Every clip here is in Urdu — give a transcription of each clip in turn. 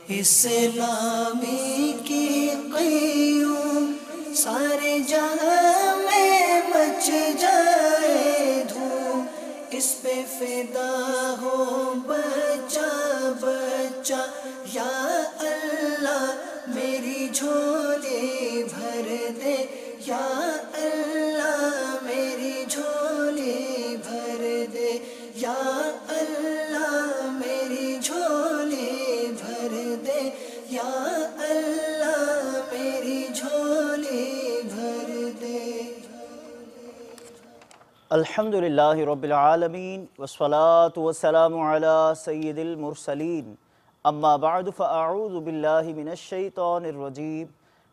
اسلامی کی قیوم سارے جہاں میں مچ جائے دھوم، اس پہ فدا ہو بچہ بچہ، یا اللہ میری جھولی بھر دے، یا اللہ میری جھولی بھر دے، یا اللہ میری جھولی بھر دے، یا اللہ میری جھولی بھر دے۔ الحمدللہ رب العالمین والصلاة والسلام علی سید المرسلین، اما بعد فاعوذ باللہ من الشیطان الرجیم،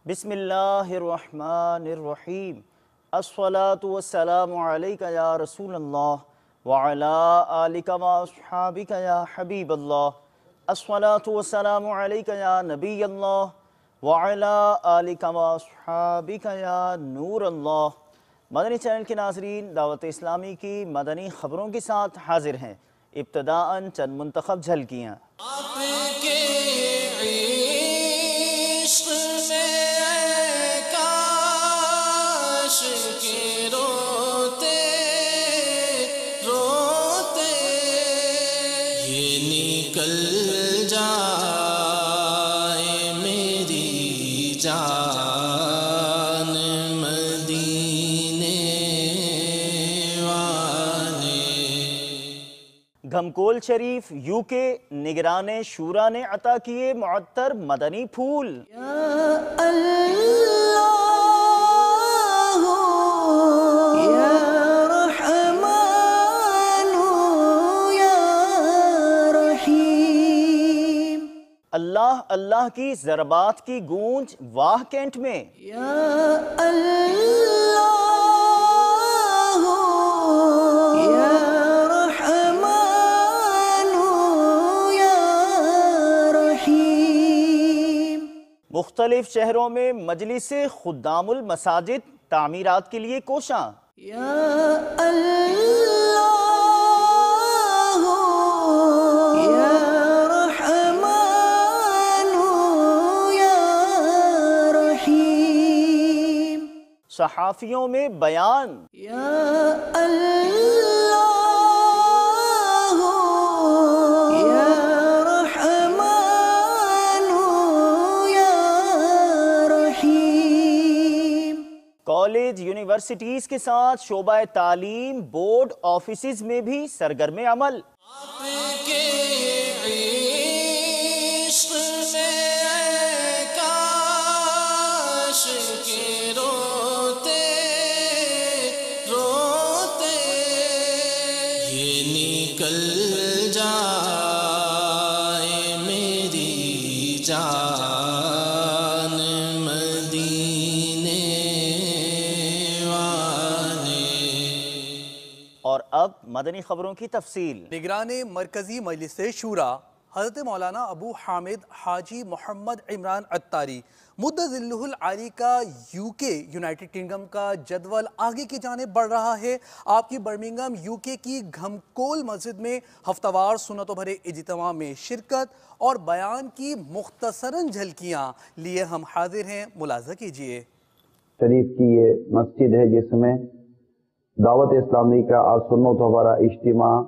بسم اللہ الرحمن الرحیم، الصلاة والسلام علیک یا رسول اللہ وعلی آلک واصحابک یا حبیب اللہ، الصلاة والسلام علیک یا نبی اللہ وعلی آلک واصحابک یا نور اللہ۔ مدنی چینل کے ناظرین، دعوت اسلامی کی مدنی خبروں کے ساتھ حاضر ہیں۔ ابتداءً چند منتخب جھلکیاں۔ آپ کے عشق میں کاش کے روتے روتے یہ نکل جائے میری جان مدینے والے۔ گھمکول شریف یو کے نگران شورا نے عطا کیے معطر مدنی پھول۔ یا اللہ یا رحمان یا رحیم، اللہ اللہ کی ضربات کی گونج واہ کینٹ میں۔ یا اللہ یا رحمان یا رحیم۔ مختلف شہروں میں مجلس خدام المساجد تعمیرات کے لیے کوشاں۔ یا اللہ یا رحمان یا رحیم۔ صحافیوں میں بیان۔ یا اللہ یا رحمان یا رحیم۔ کالج یونیورسٹیز کے ساتھ شعبہ تعلیم بورڈ آفیسز میں بھی سرگرم عمل۔ آپ کے عشق میں کاش کے روتے روتے یہ نکل جائے میری جان مدینے والے۔ اور اب مدنی خبروں کی تفصیل۔ نگران مرکزی مجلس شورا حضرت مولانا ابو حامد حاجی محمد عمران عطاری مدّ ظلہ العالی کا یو کے یونائٹڈ کنگڈم کا جدول آگے کی جانب بڑھ رہا ہے۔ آپ کی برمنگھم یو کے کی گھمکول مسجد میں ہفتہ وار سنتوں بھرے اجتماع میں شرکت اور بیان کی مختصراً جھلکیاں لیے ہم حاضر ہیں، ملاحظہ کیجیے۔ شریف کی یہ مسجد ہے جس میں دعوت اسلامی کا آج سنتوں بھرا اجتماع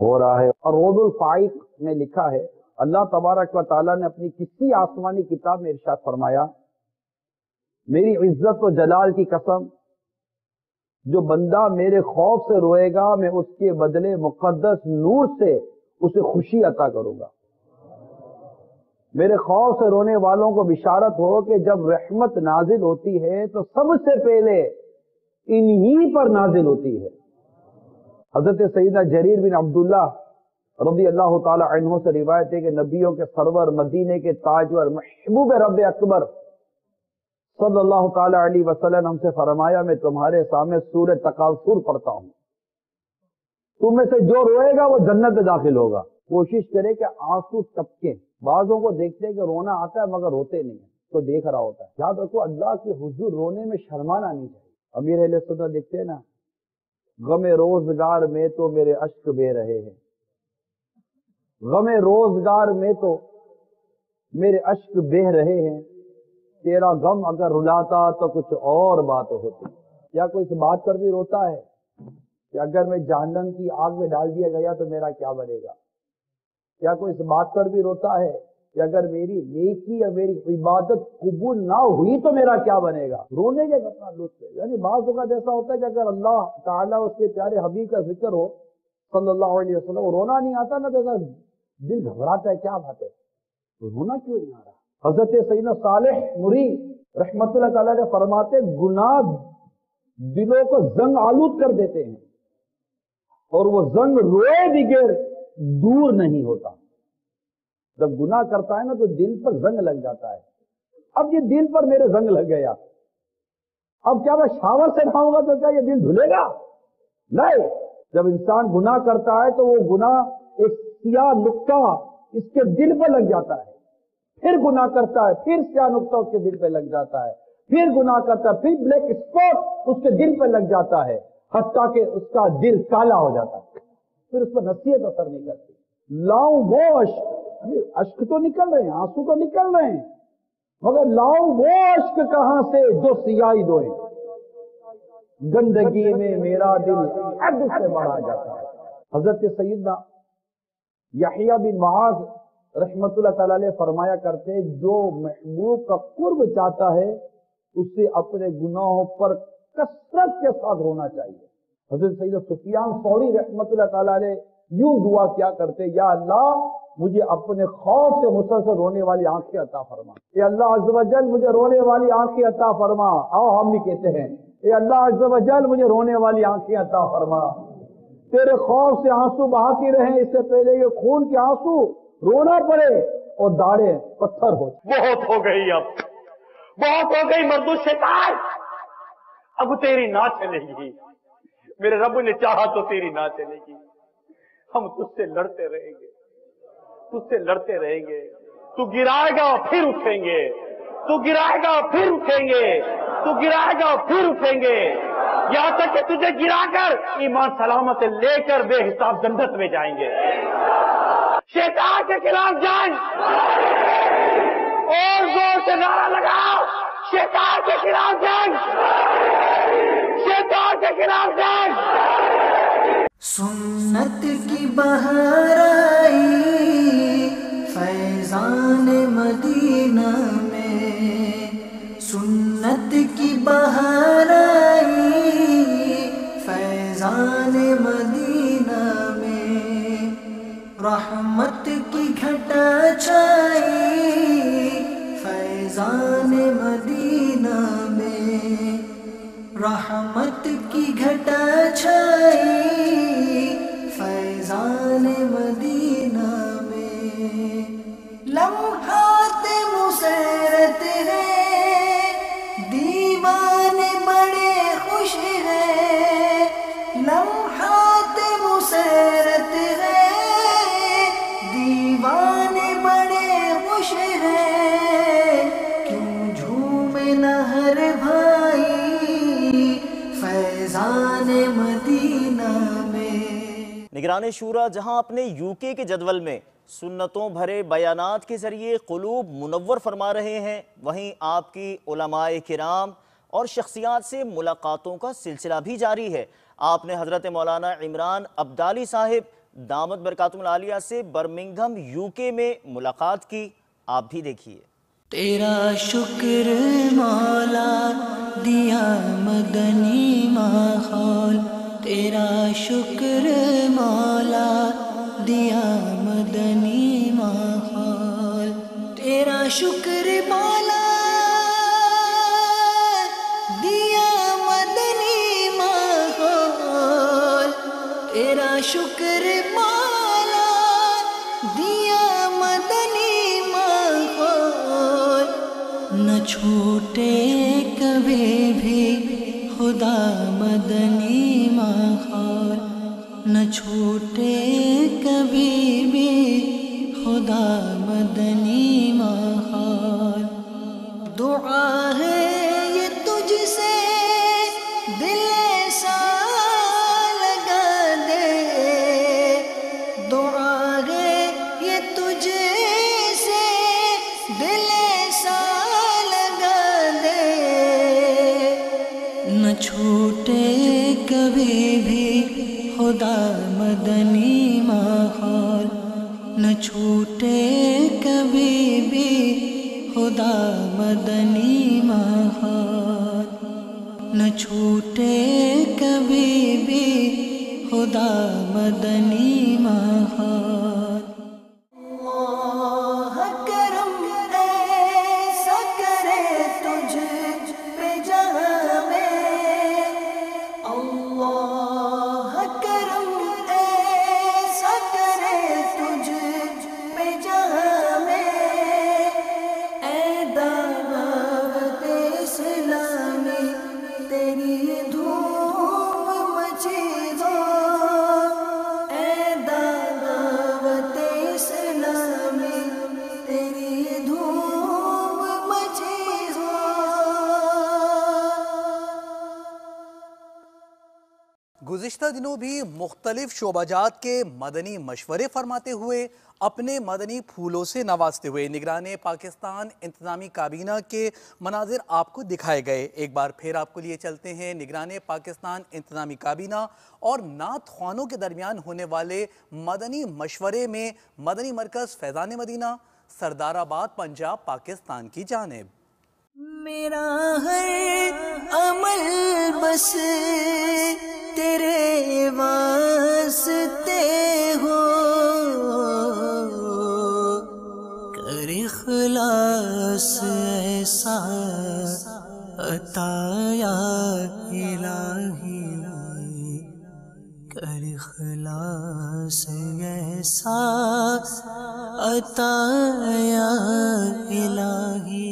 ہو رہا ہے، اور روض الفائق میں لکھا ہے، اللہ تبارک و تعالیٰ نے اپنی کسی آسمانی کتاب میں ارشاد فرمایا، میری عزت و جلال کی قسم، جو بندہ میرے خوف سے روئے گا میں اس کے بدلے مقدس نور سے اسے خوشی عطا کروں گا۔ میرے خوف سے رونے والوں کو بشارت ہو کہ جب رحمت نازل ہوتی ہے تو سب سے پہلے انہی پر نازل ہوتی ہے۔ حضرت سیدنا جریر بن عبداللہ رضی اللہ تعالی عنہ سے روایت ہے کہ نبیوں کے سرور، مدینے کے تاجور، محبوب رب اکبر صلی اللہ تعالی علیہ وسلم ہم سے فرمایا، میں تمہارے سامنے سورہ تکاثر پڑھتا ہوں، تم میں سے جو روئے گا وہ جنت میں داخل ہوگا۔ کوشش کرے کہ آنسو ٹپکیں۔ بعضوں کو دیکھتے ہیں کہ رونا آتا ہے مگر روتے نہیں ہیں، تو دیکھ رہا ہوتا ہے۔ یاد رکھو اللہ کے حضور رونے میں شرمانا نہیں چاہیے۔ امیر اہل سنت دیکھتے ہیں نا، غم روزگار میں تو میرے اشک بہ رہے ہیں، غم روزگار میں تو میرے اشک بہ رہے ہیں، تیرا غم اگر رلاتا تو کچھ اور بات ہوتی۔ کیا کوئی اس بات پر بھی روتا ہے کہ اگر میں جہنم کی آگ میں ڈال دیا گیا تو میرا کیا بنے گا؟ کیا کوئی اس بات پر بھی روتا ہے کہ اگر میری نیکی یا میری عبادت قبول نہ ہوئی تو میرا کیا بنے گا؟ رونے کے کتنا لطف ہے۔ یعنی بعض اوقات ایسا ہوتا ہے کہ اگر اللہ تعالیٰ اس کے پیارے حبیب کا ذکر ہو صلی اللہ علیہ وسلم، رونا نہیں آتا نا، تو دل گھبراتا ہے، کیا بات ہے، رونا کیوں نہیں آ رہا؟ حضرت سیدنا صالح نوری رحمت اللہ تعالیٰ نے فرماتے گناہ دلوں کو زنگ آلود کر دیتے ہیں، اور وہ زنگ روئے بغیر دور نہیں ہوتا۔ جب گناہ کرتا ہے نا تو دل پر زنگ لگ جاتا ہے۔ اب یہ دل پر میرے زنگ لگ گیا، اب کیا میں شاور سے نہاؤں گا تو کیا یہ دل دھلے گا؟ نہیں۔ جب انسان گناہ کرتا ہے تو وہ گناہ ایک سیاہ نقطہ اس کے دل پر لگ جاتا ہے، پھر گناہ کرتا ہے، پھر سیاہ نقطہ اس کے دل پہ لگ جاتا ہے، پھر گناہ کرتا ہے، پھر بلیک اسپاٹ اس کے دل پہ لگ جاتا ہے، حتیٰ کہ اس کا دل کالا ہو جاتا ہے، پھر اس پر نصیحت اثر نہیں کرتی۔ لاؤ وہ اشک تو نکل رہے ہیں، آنسو تو نکل رہے ہیں، مگر لاؤ وہ اشک کہاں سے جو سیاہی دھوئے؟ گندگی میں میرا دل حد سے بڑھا جاتا ہے۔ حضرت سیدنا یحییٰ بن معاذ رحمت اللہ تعالیٰ علیہ فرمایا کرتے، جو محبوب کا قرب چاہتا ہے اسے اپنے گناہوں پر کثرت کے ساتھ رونا چاہیے۔ حضرت سیدنا سفیان ثوری رحمت اللہ تعالیٰ علیہ یوں دعا کیا کرتے، یا اللہ مجھے اپنے خوف سے مسلسل رونے والی آنکھیں عطا فرما، اے اللہ عز و جل مجھے رونے والی آنکھیں عطا فرما۔ آؤ ہم بھی کہتے ہیں، اے اللہ عز و جل مجھے رونے والی آنکھیں عطا فرما، تیرے خوف سے آنسو بہاتی رہیں، اس سے پہلے یہ خون کے آنسو رونا پڑے اور داڑیں پتھر ہو۔ بہت ہو گئی، اب بہت ہو گئی مردو شیطان، اب تیری نہ چلے گی، میرے رب نے چاہا تو تیری نہ چلے گی، ہم تجھ سے لڑتے رہیں گے، تجھ سے لڑتے رہیں گے، تو گرائے گا پھر اٹھیں گے، تو گرائے گا پھر اٹھیں گے، تو گرائے گا پھر اٹھیں گے، یہاں تک کہ تجھے گرا کر ایمان سلامت لے کر بے حساب جنت میں جائیں گے۔ شیطان کے خلاف جنگ، اور زور سے نعرہ لگاؤ، شیطان کے خلاف جنگ، شیطان کے خلاف جنگ۔ سنت کی بہار آئی فیضان مدینہ میں، سنت کی بہار آئی فیضان مدینہ میں، رحمت کی گھٹا چھائی فیضان مدینہ میں، رحمت کی گھٹا چھائی فیضان مدینہ میں، لمحات مسرت ہیں دیوانے بڑے خوش ہیں، لمحات مسرت ہیں دیوانے بڑے خوش ہیں، کیوں جھومے نہ ہر بھائی فیضان مدینہ میں۔ نگران شورا جہاں اپنے یوکے کے جدول میں سنتوں بھرے بیانات کے ذریعے قلوب منور فرما رہے ہیں، وہیں آپ کی علماء کرام اور شخصیات سے ملاقاتوں کا سلسلہ بھی جاری ہے۔ آپ نے حضرت مولانا عمران عبدالی صاحب دامت برکاتہم العالیہ سے برمنگھم یوکے میں ملاقات کی، آپ بھی دیکھیے۔ تیرا شکر مولا دیا مدنی ماحول، تیرا شکر مولا دیا مدنی ماحول، تیرا شکر مولا دیا مدنی ماحول، تیرا شکر مولا دیا مدنی ماحول، نہ چھوٹے کبھی بھی خدا مدنی ماحول، نہ چھوٹے کبھی بھی خدا مدنی ماحول، دعا ہے یہ تجھ سے دل ایسا لگا دے، دعا ہے یہ تجھ سے کبھی بھی خدا مدنی ماحول، نہ چھوٹے کبھی بھی خدا مدنی ماحول، نہ چھوٹے کبھی بھی خدا مدنی ماحول۔ اللہ کرم ایسا کرے تجھ پہ جہاں میں، اللہ کرم ایسا کرے تجھ پہ جہاں میں، اے دعوت اسلامی تیری دھوم مچی ہو، اے دعوت اسلامی تیری دھوم مچی ہو۔ گزشتہ دنوں بھی مختلف شعبہ جات کے مدنی مشورے فرماتے ہوئے، اپنے مدنی پھولوں سے نوازتے ہوئے نگران پاکستان انتظامی کابینہ کے مناظر آپ کو دکھائے گئے۔ ایک بار پھر آپ کو لیے چلتے ہیں نگران پاکستان انتظامی کابینہ اور نعت خوانوں کے درمیان ہونے والے مدنی مشورے میں مدنی مرکز فیضان مدینہ، سردار آباد، پنجاب، پاکستان کی جانب۔ میرا ہر عمل بس تیرے واسطے ہو، کر اخلاص ایسا عطا یا الہی، کر اخلاص ایسا عطا یا الہی۔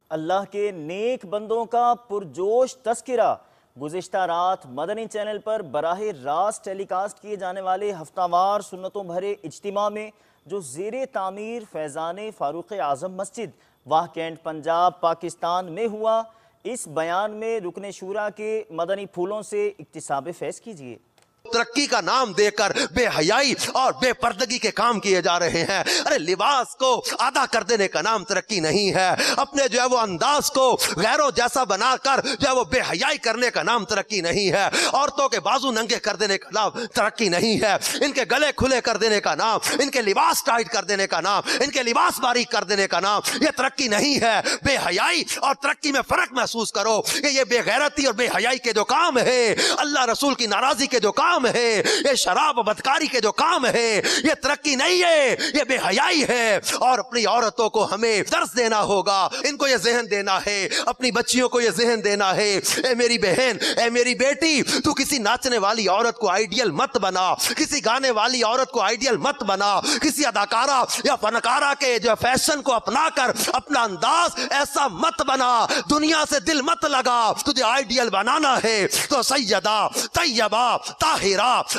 اللہ کے نیک بندوں کا پرجوش تذکرہ گزشتہ رات مدنی چینل پر براہ راست ٹیلی کاسٹ کیے جانے والے ہفتہ وار سنتوں بھرے اجتماع میں جو زیر تعمیر فیضان فاروق اعظم مسجد واہ کینٹ پنجاب پاکستان میں ہوا، اس بیان میں رکن شورا کے مدنی پھولوں سے اکتساب فیض کیجیے۔ ترقی کا نام دے کر بے حیائی اور بے پردگی کے کام کیے جا رہے ہیں۔ ارے لباس کو آدھا کر دینے کا نام ترقی نہیں ہے، اپنے جو ہے وہ انداز کو غیروں جیسا بنا کر جو ہے وہ بے حیائی کرنے کا نام ترقی نہیں ہے، عورتوں کے بازو ننگے کر دینے کا نام ترقی نہیں ہے، ان کے گلے کھلے کر دینے کا نام، ان کے لباس ٹائٹ کر دینے کا نام، ان کے لباس باریک کر دینے کا نام یہ ترقی نہیں ہے۔ بے حیائی اور ترقی میں فرق محسوس کرو کہ یہ بے غیرتی اور بے حیائی کے جو کام ہے، اللہ رسول کی ناراضی کے جو کام ہے، یہ شراب و بدکاری کے جو کام ہے، یہ ترقی نہیں ہے، یہ بے حیائی ہے۔ اور اپنی عورتوں کو ہمیں درس دینا ہوگا، ان کو یہ ذہن دینا ہے، اپنی بچیوں کو یہ ذہن دینا ہے، اے میری بہن، اے میری بیٹی، تو کسی ناچنے والی عورت کو آئیڈیل مت بنا، کسی گانے والی عورت کو آئیڈیل مت بنا، کسی اداکارہ یا فنکارہ کے جو فیشن کو اپنا کر اپنا انداز ایسا مت بنا، دنیا سے دل مت لگا۔ تجھے آئیڈیل بنانا ہے تو سیدہ، طیبہ، طاہرہ،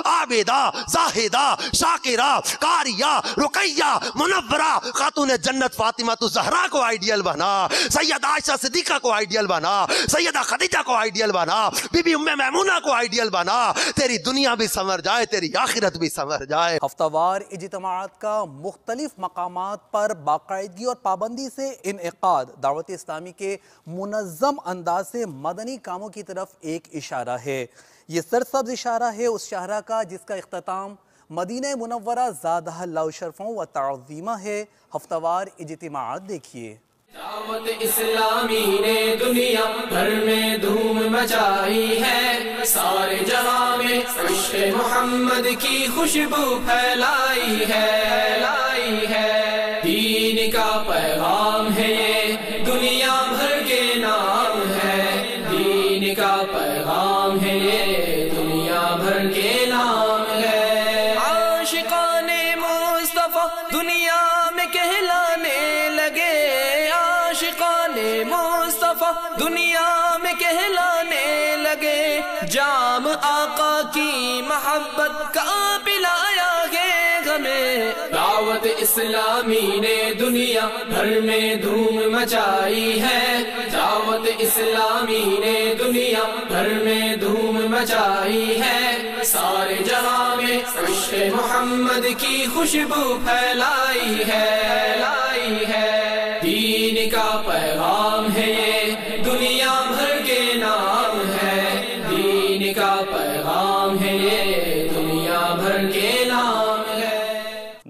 عابدہ، زاہدہ، شاکرہ، قاریہ، رقیہ، منورہ، خاتون جنت فاطمہ الزہرا کو آئیڈیل بنا، سیدہ عائشہ صدیقہ کو آئیڈیل بنا، سیدہ خدیجہ کو آئیڈیل بنا، بی بی ام میمونہ کو آئیڈیل بنا، تیری دنیا بھی سنور جائے، تیری آخرت بھی سنور جائے۔ ہفتہ وار اجتماعات کا مختلف مقامات پر باقاعدگی اور پابندی سے انعقاد دعوت اسلامی کے منظم انداز سے مدنی کاموں کی طرف ایک اشارہ ہے۔ یہ سرسبز اشارہ ہے اس شاہراہ کا جس کا اختتام مدینہ منورہ زادہ اللہ شرفوں و تعظیمہ ہے۔ ہفتہ وار اجتماعات دیکھیے۔ دعوت اسلامی نے دنیا بھر میں دھوم مچائی ہے، سارے جہاں میں عشق محمد کی خوشبو پھیلائی ہے، دین کا پیغام ہے یہ دنیا بھر کے نام ہے، دین کا پیغام ہے یہ دنیا بھر کے نام ہے۔ عاشقان مصطفیٰ دنیا میں کہلانے لگے، مصطفیٰ دنیا میں کہلانے لگے، جام آقا کی محبت کا پلایا ہے ہمیں۔ دعوت اسلامی نے دنیا بھر میں دھوم مچائی ہے، دعوت اسلامی نے دنیا بھر میں دھوم مچائی ہے، سارے جہاں میں عشق محمد کی خوشبو پھیلائی ہے، دین کا پیغام ہے یہ دنیا بھر کے نام ہے، دین کا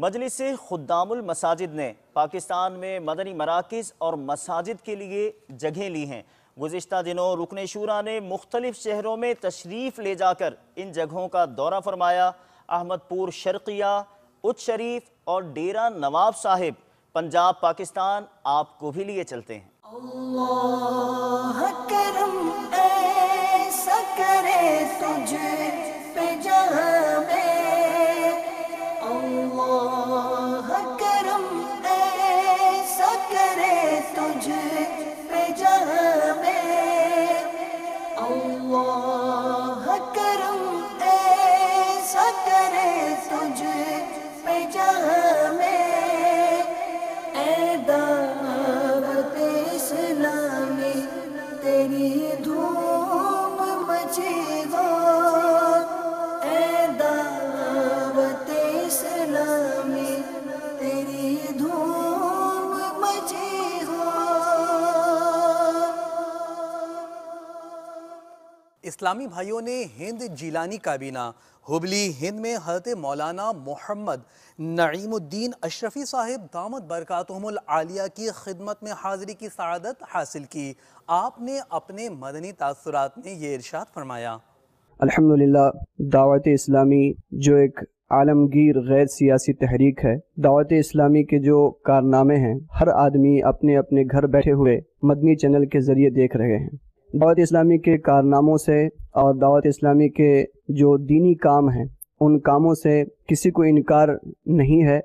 مجلس خدام المساجد نے پاکستان میں مدنی مراکز اور مساجد کے لیے جگہیں لی ہیں۔ گزشتہ دنوں رکن شورا نے مختلف شہروں میں تشریف لے جا کر ان جگہوں کا دورہ فرمایا۔ احمد پور شرقیہ، اچ شریف اور ڈیرہ نواب صاحب پنجاب پاکستان آپ کو بھی لیے چلتے ہیں۔ اللہ کرم ایسا کرے تجھ پہ جہاں میں، اللہ کرم ایسا کرے تجھ پہ جہاں میں، اللہ کرم ایسا کرے تجھ پہ جہاں میں، اے دعوت اسلامی تیری دھوم مچے گا، اے دعوت اسلامی تیری دھوم مچے گا۔ اسلامی بھائیوں نے ہند جیلانی کابینہ ہبلی ہند میں حضرت مولانا محمد نعیم الدین اشرفی صاحب دامت برکاتہم العالیہ کی خدمت میں حاضری کی سعادت حاصل کی۔ آپ نے اپنے مدنی تاثرات میں یہ ارشاد فرمایا۔ الحمدللہ دعوت اسلامی جو ایک عالمگیر غیر سیاسی تحریک ہے، دعوت اسلامی کے جو کارنامے ہیں ہر آدمی اپنے اپنے گھر بیٹھے ہوئے مدنی چینل کے ذریعے دیکھ رہے ہیں۔ دعوت اسلامی کے کارناموں سے اور دعوت اسلامی کے جو دینی کام ہیں ان کاموں سے کسی کو انکار نہیں ہے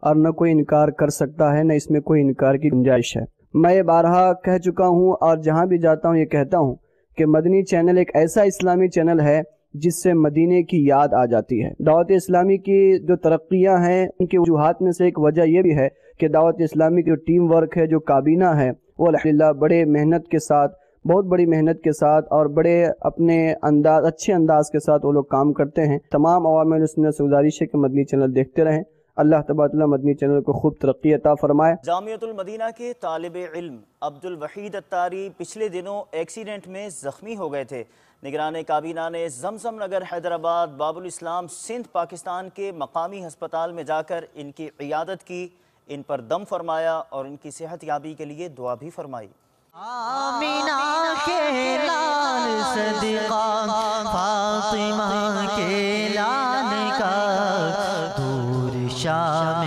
اور نہ کوئی انکار کر سکتا ہے، نہ اس میں کوئی انکار کی گنجائش ہے۔ میں یہ بارہا کہہ چکا ہوں اور جہاں بھی جاتا ہوں یہ کہتا ہوں کہ مدنی چینل ایک ایسا اسلامی چینل ہے جس سے مدینے کی یاد آ جاتی ہے۔ دعوت اسلامی کی جو ترقیاں ہیں ان کی وجوہات میں سے ایک وجہ یہ بھی ہے کہ دعوت اسلامی کی جو ٹیم ورک ہے، جو کابینہ ہے، وہ الحمدللہ بڑے محنت کے ساتھ، بہت بڑی محنت کے ساتھ اور بڑے اپنے اچھے انداز کے ساتھ وہ لوگ کام کرتے ہیں۔ تمام عوام سنت سے گزارش ہے کہ مدنی چینل دیکھتے رہیں۔ اللہ تبارک و تعالی مدنی چینل کو خوب ترقی عطا فرمائے۔ جامعۃ المدینہ کے طالب علم عبد الوحید عطاری پچھلے دنوں ایکسیڈنٹ میں زخمی ہو گئے تھے۔ نگران کابینہ نے زمزم نگر حیدرآباد باب الاسلام سندھ پاکستان کے مقامی ہسپتال میں جا کر ان کی عیادت کی، ان پر دم فرمایا اور ان کی صحت یابی کے لیے دعا بھی فرمائی۔ آمینہ کے لال صدقہ فاطمہ کے لال کا، دور شام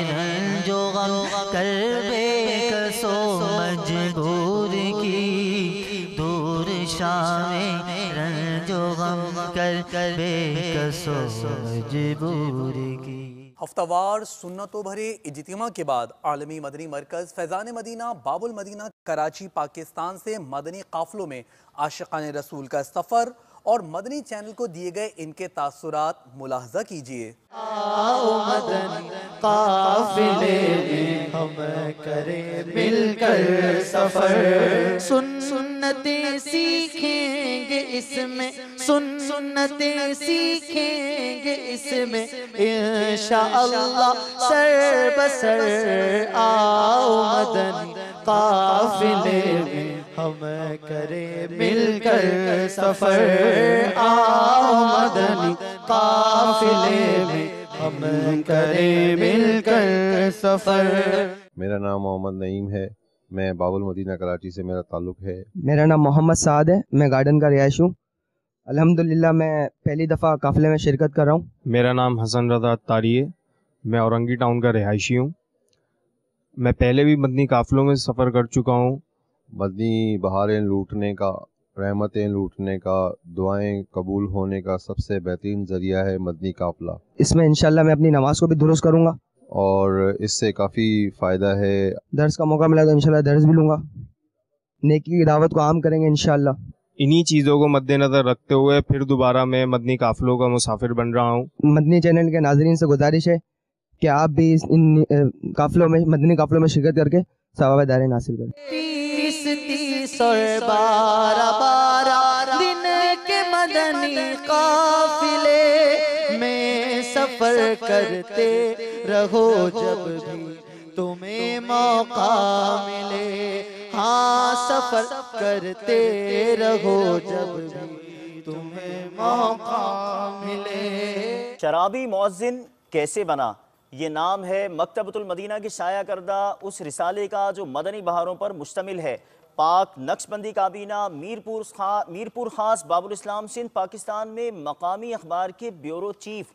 رنج و غم کر بے کسو مجبور کی، دور شام رنج و غم کر بے کسو مجبور کی۔ ہفتہ وار سنتوں بھرے اجتماع کے بعد عالمی مدنی مرکز فیضان مدینہ باب المدینہ کراچی پاکستان سے مدنی قافلوں میں عاشقان رسول کا سفر اور مدنی چینل کو دیے گئے ان کے تاثرات ملاحظہ کیجئے۔ آؤ مدنی قافلے میں ہم کریں مل کر سفر، سنتیں سیکھیں گے اس میں، سنتیں سیکھیں گے اس میں انشاءاللہ سر بسر۔ آؤ مدنی قافلے میں ہم کریں مل کر سفر، آؤ مدنی قافلے میں ہم کریں مل کر سفر۔ میرا نام محمد نعیم ہے، میں باب المدینہ کراچی سے میرا تعلق ہے۔ میرا نام محمد سعد ہے، میں گارڈن کا رہائشی ہوں۔ الحمدللہ میں پہلی دفعہ قافلے میں شرکت کر رہا ہوں۔ میرا نام حسن رضا عطاری ہے، میں اورنگی ٹاؤن کا رہائشی ہوں۔ میں پہلے بھی مدنی قافلوں میں سفر کر چکا ہوں۔ مدنی بہاریں لوٹنے کا، رحمتیں لوٹنے کا، دعائیں قبول ہونے کا سب سے بہترین ذریعہ ہے مدنی قافلہ۔ اس میں انشاءاللہ میں اپنی نماز کو بھی درست کروں گا اور اس سے کافی فائدہ ہے۔ درس کا موقع ملا تو انشاءاللہ درس بھی لوں گا، نیکی کی دعوت کو عام کریں گے انشاءاللہ۔ انہی چیزوں کو مد نظر رکھتے ہوئے پھر دوبارہ میں مدنی قافلوں کا مسافر بن رہا ہوں۔ مدنی چینل کے ناظرین سے گزارش ہے کہ آپ بھی ان قافلوں میں، مدنی قافلوں میں شرکت کر کے ثواب دارین حاصل کریں۔ 30 اور 12 دن کے مدنی قافلے میں سفر کرتے رہو، جب بھی تمہیں موقع ملے، ہاں سفر کرتے رہو جب بھی تمہیں موقع ملے۔ شرابی مؤذن کیسے بنا؟ یہ نام ہے مکتبۃ المدینہ کے شائع کردہ اس رسالے کا جو مدنی بہاروں پر مشتمل ہے۔ پاک نقش بندی کابینہ میرپور خاص باب الاسلام سندھ پاکستان میں مقامی اخبار کے بیورو چیف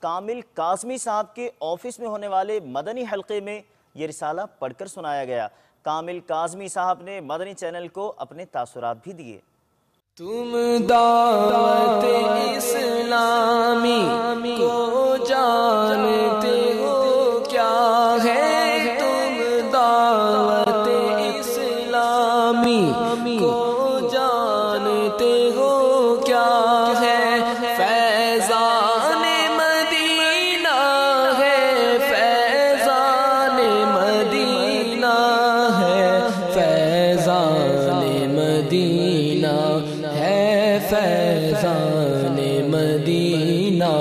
کامل کاظمی صاحب کے آفس میں ہونے والے مدنی حلقے میں یہ رسالہ پڑھ کر سنایا گیا۔ کامل کاظمی صاحب نے مدنی چینل کو اپنے تاثرات بھی دیے۔ تم دعوت اسلامی کو جانتے ہو کیا ہے، تم دعوت اسلامی کو جانتے ہو کیا ہے، فیضان مدینہ ہے، فیضان مدینہ ہے، فیضان مدینہ ہے، فیضان مدینہ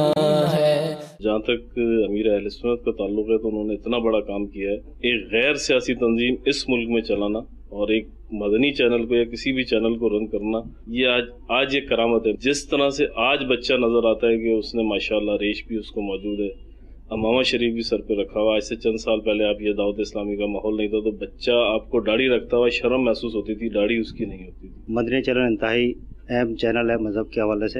ہے۔ جہاں تک امیر اہل سنت کا تعلق ہے تو انہوں نے اتنا بڑا کام کیا ہے، ایک غیر سیاسی تنظیم اس ملک میں چلانا اور ایک مدنی چینل کو یا کسی بھی چینل کو رن کرنا، یہ آج ایک کرامت ہے۔ جس طرح سے آج بچہ نظر آتا ہے کہ اس نے ماشاءاللہ ریش بھی اس کو موجود ہے، امامہ شریف بھی سر پہ رکھا ہوا۔ آج سے چند سال پہلے آپ یہ دعوت اسلامی کا ماحول نہیں تھا تو بچہ آپ کو داڑھی رکھتا ہوا شرم محسوس ہوتی تھی، داڑھی اس کی نہیں ہوتی تھی۔ مدنی چینل انتہائی اہم چینل ہے مذہب کے حوالے سے،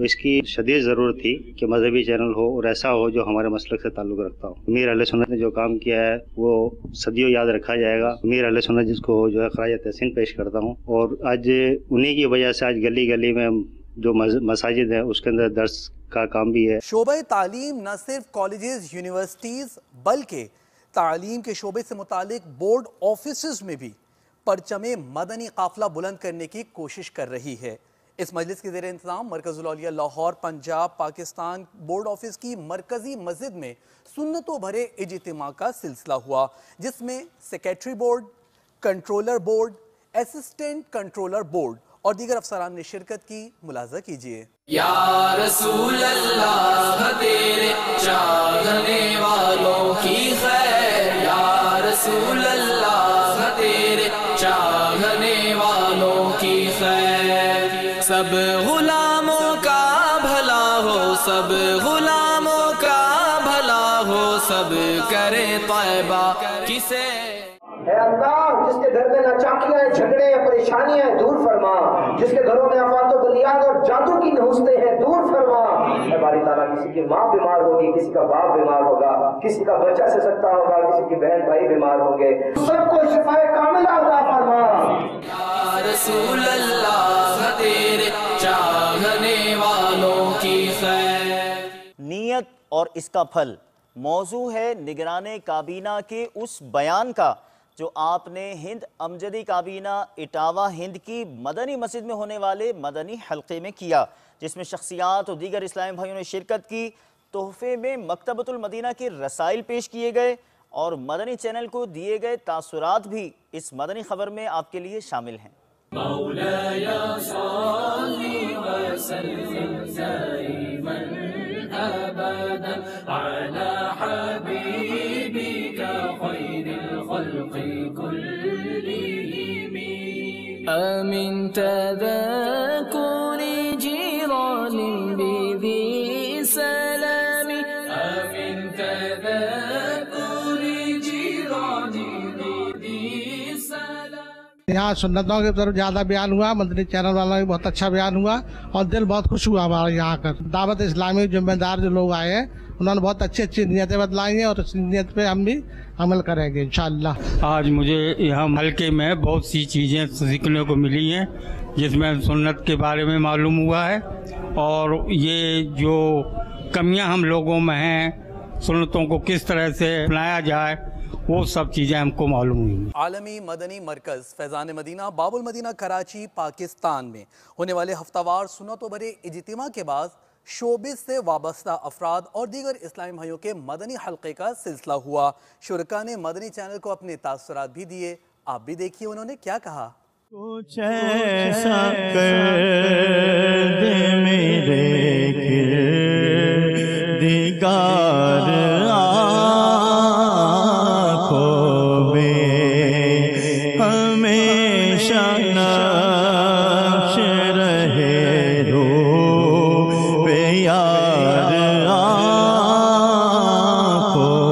اس کی شدید ضرورت تھی کہ مذہبی چینل ہو اور ایسا ہو جو ہمارے مسلک سے تعلق رکھتا ہو۔ امیر اہل سنت نے جو کام کیا ہے وہ صدیوں یاد رکھا جائے گا۔ امیر اہل سنت جس کو جو ہے خراج تحسین پیش کرتا ہوں، اور آج انہی کی وجہ سے آج گلی گلی میں جو مساجد ہیں اس کے اندر درس کا کام بھی ہے۔ شعبہ تعلیم نہ صرف کالجز یونیورسٹیز بلکہ تعلیم کے شعبے سے متعلق بورڈ آفیسز میں بھی پرچم مدنی قافلہ بلند کرنے کی کوشش کر رہی ہے۔ اس مجلس کے زیر انتظام مرکز الاولیاء لاہور پنجاب پاکستان بورڈ آفس کی مرکزی مسجد میں سنتوں بھرے اجتماع کا سلسلہ ہوا، جس میں secretary board, controller board, assistant controller board اور دیگر افسران نے شرکت کی۔ ملاحظہ کیجیے۔ یا رسول اللہ تیرے چاہنے والوں کی خیر، یا رسول اللہ تیرے چاہنے والوں کی خیر، سب غلاموں کا بھلا ہو، سب غلاموں کا بھلا ہو، سب کرے طیبہ کسے۔ اے اللہ، جس کے گھر میں ناچاکیاں ہیں، جھگڑے ہیں، پریشانیاں ہیں، دور فرما۔ جس کے گھروں میں آفات و بلیات اور جادو کی نحوستیں ہیں، دور فرما۔ اے باری تعالیٰ، کسی کی ماں بیمار ہوگی، کسی کا باپ بیمار ہوگا، کسی کا بچہ سے سکتا ہوگا، کسی کی بہن بھائی بیمار ہوں گے، سب کو شفاء کاملہ عطا فرما۔ یا رسول اللہ تیرے چاہنے والوں کی خیر۔ نیت اور اس کا پھل موضوع ہے نگران کابینہ کے اس بیان کا جو آپ نے ہند امجدی کابینہ اٹاوا ہند کی مدنی مسجد میں ہونے والے مدنی حلقے میں کیا، جس میں شخصیات اور دیگر اسلامی بھائیوں نے شرکت کی۔ تحفے میں مکتبۃ المدینہ کے رسائل پیش کیے گئے اور مدنی چینل کو دیے گئے تاثرات بھی اس مدنی خبر میں آپ کے لیے شامل ہیں۔ مولاي صل وسلم دائما ابدا على حبيبك خير الخلق كلهم من تذكر جيران بذي سلام، من تذكر جيران بذي سلام۔ یہاں سنتوں کی طرف زیادہ بیان ہوا، مدنی چینل والوں کا بہت اچھا بیان ہوا اور دل بہت خوش ہوا ہمارا یہاں کر۔ دعوت اسلامی ذمہ دار جو لوگ آئے ہیں انہوں نے بہت اچھی اچھی نیتیں بتلائی ہیں اور اس نیت پہ ہم بھی عمل کریں گے انشاءاللہ۔ آج مجھے یہاں حلقے میں بہت سی چیزیں سیکھنے کو ملی ہیں، جس میں سنت کے بارے میں معلوم ہوا ہے اور یہ جو کمیاں ہم لوگوں میں ہیں، سنتوں کو کس طرح سے اپنایا جائے، وہ سب چیزیں ہم کو معلوم ہوئی۔ عالمی مدنی مرکز فیضان مدینہ باب المدینہ کراچی پاکستان میں ہونے والے ہفتہ وار سنتوں بھرے اجتماع کے بعد شعبے سے وابستہ افراد اور دیگر اسلامی بھائیوں کے مدنی حلقے کا سلسلہ ہوا۔ شرکا نے مدنی چینل کو اپنے تاثرات بھی دیے، آپ بھی دیکھیے انہوں نے کیا کہا۔ کچھ ایسا کر دے میرے کردگار آنکھوں میں ہمیشہ نقش رہے رو پہ یار آنکھوں